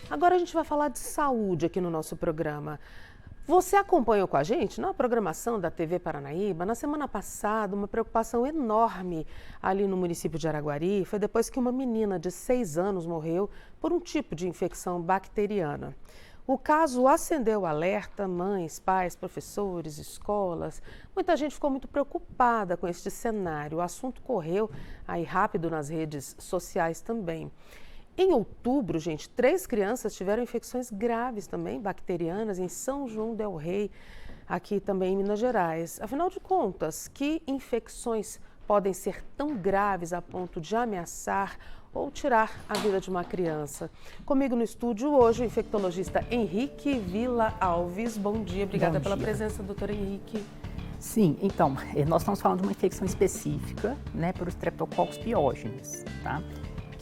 Agora a gente vai falar de saúde aqui no nosso programa. Você acompanhou com a gente na programação da TV Paranaíba, na semana passada, uma preocupação enorme ali no município de Araguari. Foi depois que uma menina de 6 anos morreu por um tipo de infecção bacteriana. O caso acendeu o alerta, mães, pais, professores, escolas. Muita gente ficou muito preocupada com este cenário. O assunto correu aí rápido nas redes sociais também. Em outubro, gente, 3 crianças tiveram infecções graves também, bacterianas, em São João del Rei, aqui também em Minas Gerais. Afinal de contas, que infecções podem ser tão graves a ponto de ameaçar ou tirar a vida de uma criança? Comigo no estúdio hoje o infectologista Henrique Vila Alves. Bom dia, obrigada pela presença, doutor Henrique. Sim, então, nós estamos falando de uma infecção específica, né, por Streptococcus pyogenes, tá?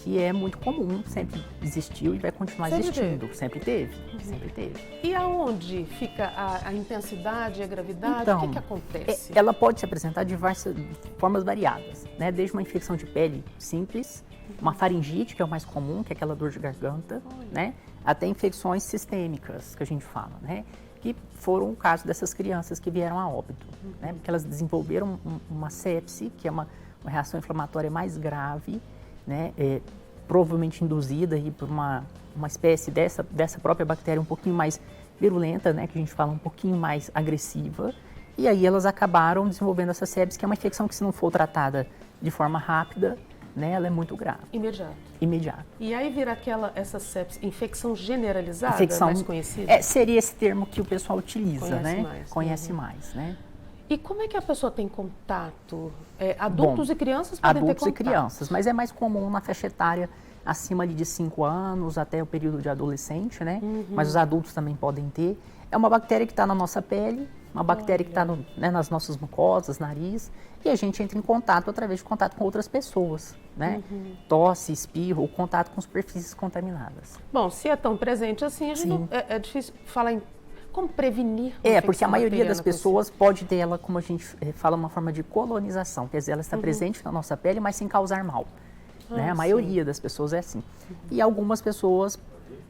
Que é muito comum, sempre existiu e vai continuar existindo. Sempre teve, sempre teve. E aonde fica a intensidade e a gravidade? Então, o que acontece? Ela pode se apresentar de diversas formas variadas, né? Desde uma infecção de pele simples, uma faringite, que é o mais comum, que é aquela dor de garganta, né? Até infecções sistêmicas, que a gente fala, né? Que foram o caso dessas crianças que vieram a óbito, né? Porque elas desenvolveram uma sepse, que é uma reação inflamatória mais grave, né, provavelmente induzida aí por uma espécie dessa própria bactéria um pouquinho mais virulenta, né, que a gente fala um pouquinho mais agressiva, e aí elas acabaram desenvolvendo essa sepse, que é uma infecção que, se não for tratada de forma rápida, né, ela é muito grave. Imediato. E aí vira essa sepse, infecção generalizada, mais conhecida? Seria esse termo que o pessoal utiliza, Conhece mais, né? E como é que a pessoa tem contato? Adultos e crianças podem ter contato? Adultos e crianças, mas é mais comum na faixa etária acima de 5 anos até o período de adolescente, né? Mas os adultos também podem ter. É uma bactéria que está na nossa pele, uma bactéria que está nas nossas mucosas, nariz, e a gente entra em contato através de contato com outras pessoas, né? Tosse, espirro, ou contato com superfícies contaminadas. Bom, se é tão presente assim, é difícil falar em como prevenir? Porque a maioria das pessoas pode ter ela, como a gente fala, uma forma de colonização. Quer dizer, ela está presente na nossa pele, mas sem causar mal. Né? A maioria das pessoas é assim. E algumas pessoas,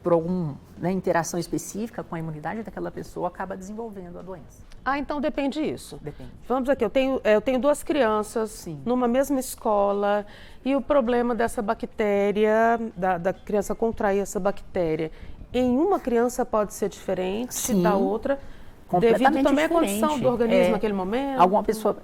por alguma interação específica com a imunidade daquela pessoa, acaba desenvolvendo a doença. Então depende disso? Depende. Vamos aqui, eu tenho 2 crianças numa mesma escola e o problema dessa bactéria, da criança contrair essa bactéria, em uma criança pode ser diferente da outra, devido também à condição do organismo naquele momento? Alguma pessoa...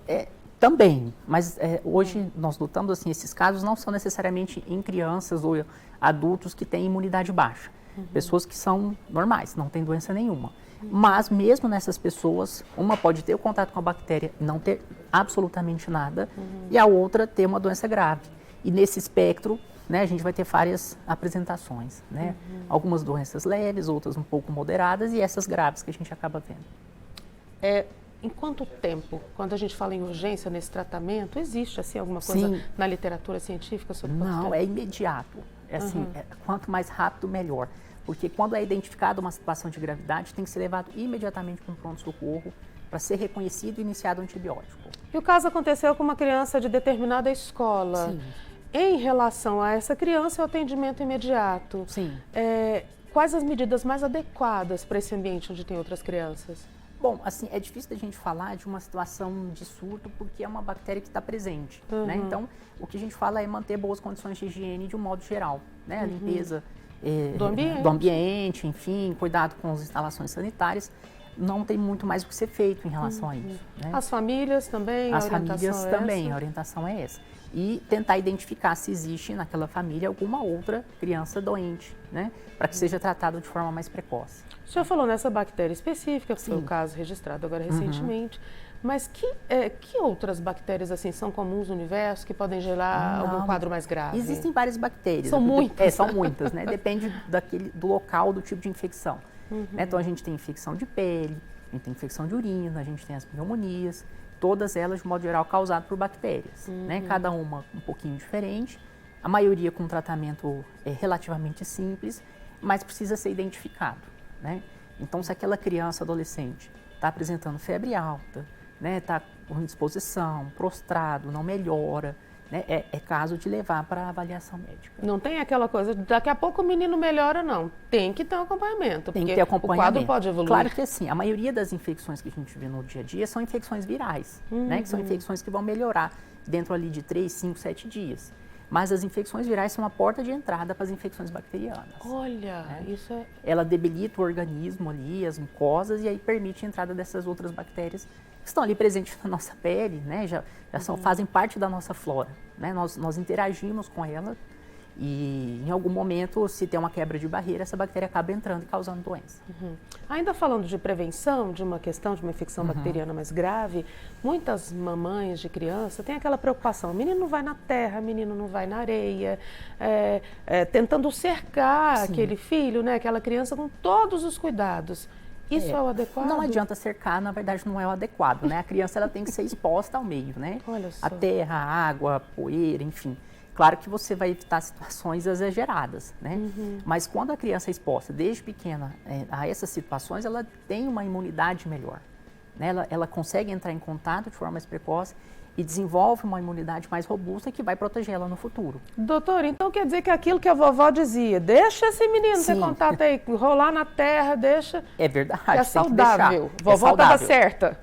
Também, mas hoje nós notamos assim, esses casos não são necessariamente em crianças ou adultos que têm imunidade baixa. Pessoas que são normais, não têm doença nenhuma. Mas mesmo nessas pessoas, uma pode ter o contato com a bactéria e não ter absolutamente nada, e a outra ter uma doença grave. E nesse espectro, né, a gente vai ter várias apresentações, né? Algumas doenças leves, outras um pouco moderadas e essas graves que a gente acaba vendo. Em quanto tempo, quando a gente fala em urgência nesse tratamento, existe assim alguma coisa na literatura científica sobre o Não, é imediato. Quanto mais rápido, melhor. Porque quando é identificada uma situação de gravidade, tem que ser levado imediatamente para um pronto-socorro para ser reconhecido e iniciado o antibiótico. E o caso aconteceu com uma criança de determinada escola. Sim. Em relação a essa criança, o atendimento imediato. Sim. Quais as medidas mais adequadas para esse ambiente onde tem outras crianças? Bom, assim, é difícil da gente falar de uma situação de surto porque é uma bactéria que está presente, né? Então, o que a gente fala é manter boas condições de higiene de um modo geral, né? A limpeza do ambiente, enfim, cuidado com as instalações sanitárias. Não tem muito mais o que ser feito em relação a isso, né? As famílias também, a orientação é essa. E tentar identificar se existe naquela família alguma outra criança doente, né? Para que seja tratado de forma mais precoce. O senhor falou nessa bactéria específica, que foi o caso registrado agora recentemente, mas que outras bactérias assim são comuns no universo que podem gerar algum quadro mais grave? Existem várias bactérias. São muitas? São muitas, né? Depende do local, do tipo de infecção. Né? Então a gente tem infecção de pele, a gente tem infecção de urina, a gente tem as pneumonias, todas elas de modo geral causadas por bactérias, né? Cada uma um pouquinho diferente, a maioria com um tratamento relativamente simples, mas precisa ser identificado, né? Então se aquela criança, adolescente, está apresentando febre alta, né? Está com indisposição, prostrado, não melhora, né, é caso de levar para avaliação médica. Não tem aquela coisa, daqui a pouco o menino melhora, não. Tem que ter um acompanhamento, Tem porque que ter acompanhamento. o quadro pode evoluir. Claro que assim, a maioria das infecções que a gente vê no dia a dia são infecções virais, né, que são infecções que vão melhorar dentro ali de 3, 5, 7 dias. Mas as infecções virais são a porta de entrada para as infecções bacterianas. Olha, né? isso é... Ela debilita o organismo ali, as mucosas, e aí permite a entrada dessas outras bactérias que estão ali presentes na nossa pele, né? Já fazem parte da nossa flora, né? Nós interagimos com ela e em algum momento, se tem uma quebra de barreira, essa bactéria acaba entrando e causando doença. Ainda falando de prevenção, de uma questão de uma infecção bacteriana mais grave, muitas mamães de criança têm aquela preocupação, o menino não vai na terra, o menino não vai na areia, tentando cercar aquele filho, né, aquela criança com todos os cuidados. Isso é o adequado? Não adianta cercar, na verdade não é o adequado, né? A criança ela tem que ser exposta ao meio, né? Olha só. A terra, a água, a poeira, enfim. Claro que você vai evitar situações exageradas, né? Mas quando a criança é exposta desde pequena a essas situações, ela tem uma imunidade melhor, né? Ela consegue entrar em contato de forma mais precoce e desenvolve uma imunidade mais robusta que vai proteger ela no futuro. Doutor, então quer dizer que aquilo que a vovó dizia, deixa esse menino ter Sim. contato aí, rolar na terra, deixa... É verdade. Que é tem que saudável. deixar. Vovó estava saudável. certa.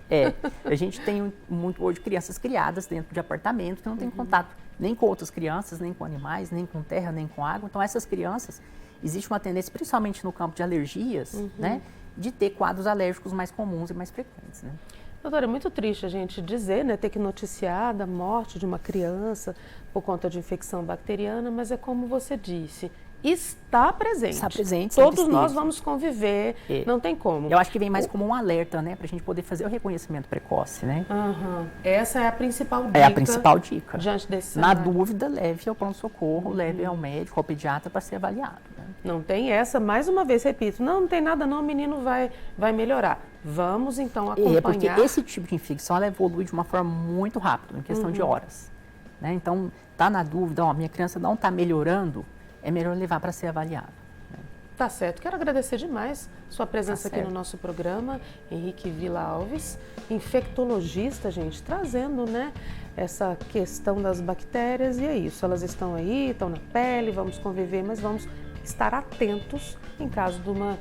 A gente tem muito hoje crianças criadas dentro de apartamento que não tem contato nem com outras crianças, nem com animais, nem com terra, nem com água. Então essas crianças, existe uma tendência, principalmente no campo de alergias, né, de ter quadros alérgicos mais comuns e mais frequentes, né? Doutora, é muito triste a gente dizer, né, ter que noticiar da morte de uma criança por conta de infecção bacteriana, mas é como você disse, está presente. Está presente, sempre Todos nós esteve. vamos conviver, não tem como. Eu acho que vem mais como um alerta, né, para a gente poder fazer o reconhecimento precoce, né? Essa é a principal dica. É a principal dica. Diante desse Na cenário. dúvida, leve ao pronto-socorro, leve ao médico, ao pediatra para ser avaliado, né? Não tem essa, mais uma vez, repito, não tem nada não, o menino vai melhorar. Vamos então acompanhar. Porque esse tipo de infecção ela evolui de uma forma muito rápida, em questão de horas, né? Então, tá na dúvida, ó, minha criança não está melhorando, é melhor levar para ser avaliado. Tá certo. Quero agradecer demais sua presença Tá aqui no certo. nosso programa, Henrique Villa Alves, infectologista, gente, trazendo, né, essa questão das bactérias, e é isso, elas estão aí, estão na pele, vamos conviver, mas vamos estar atentos em caso de uma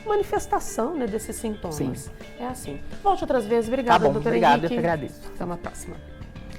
manifestação, né, desses sintomas. Sim. É assim. Volte outras vezes. Obrigada, Tá bom, doutora obrigado, Henrique. eu que agradeço. Até uma próxima.